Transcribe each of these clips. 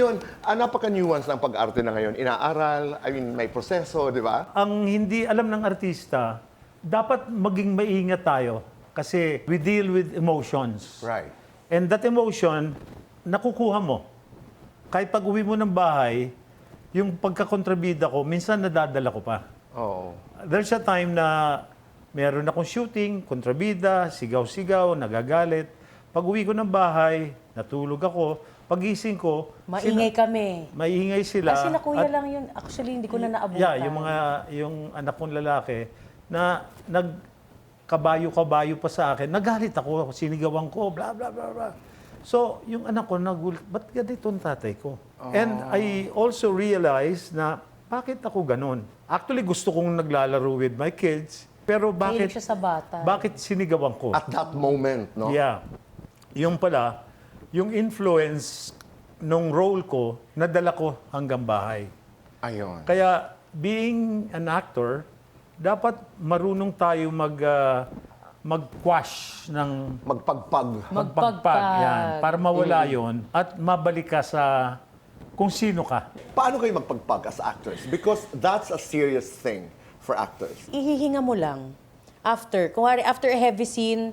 ngayon, napaka-nuance ng pag-arte na ngayon. Inaaral, I mean, may proseso, di ba? Ang hindi alam ng artista, dapat maging maingat tayo kasi we deal with emotions. Right. And that emotion, nakukuha mo. Kahit pag uwi mo ng bahay, yung pagkakontrabida ko, minsan nadadala ko pa. Oo. There's a time na meron akong shooting, kontrabida, sigaw-sigaw, nagagalit. Pag uwi ko ng bahay, natulog ako. Pagising ko, Maingay kami. maingay sila. Sila kuya At- lang yun. Actually, hindi ko na naabutan. Yeah, yung anak kong lalaki na nagkabayo-kabayo pa sa akin, nagalit ako, sinigawan ko, bla bla bla bla. So, yung anak ko nagulat, ba't ganito ang tatay ko? And I also realized na bakit ako ganun? Actually, gusto kong naglalaro with my kids, pero Mahilig bakit siya sa bata. bakit sinigawan ko? At that moment, no? Yeah. Yung pala, yung influence nung role ko, nadala ko hanggang bahay. Ayun. Kaya being an actor, dapat marunong tayo mag-quash ng Magpagpag. magpagpag yan para mawala yon at mabalik ka sa kung sino ka. Paano kayo magpagpag as actors? Because that's a serious thing for actors. Ihihinga mo lang. After. Kung after a heavy scene,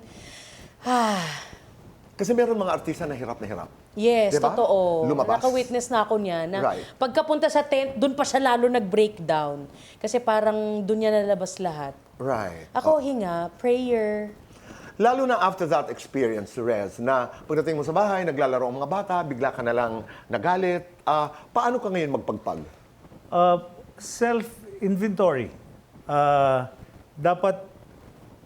Kasi meron mga artista na hirap na hirap. yes, Diba? totoo. Lumabas. Naka-witness na ako niya. Na Right. pagkapunta sa tent, doon pa siya lalo nag-breakdown. Kasi parang doon niya nalabas lahat. Right. Ako, hinga, prayer. Lalo na after that experience, Rez, na pagdating mo sa bahay, naglalaro ang mga bata, bigla ka na lang nagalit. Paano ka ngayon magpagpag? Self-inventory. Dapat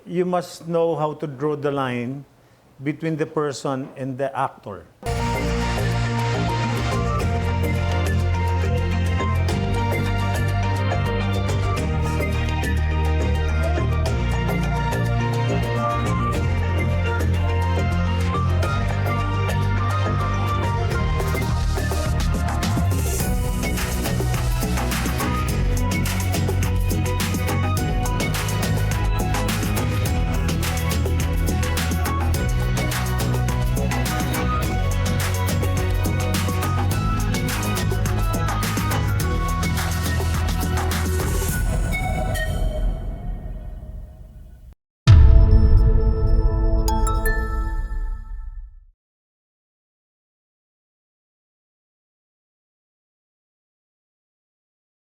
you must know how to draw the line between the person and the actor.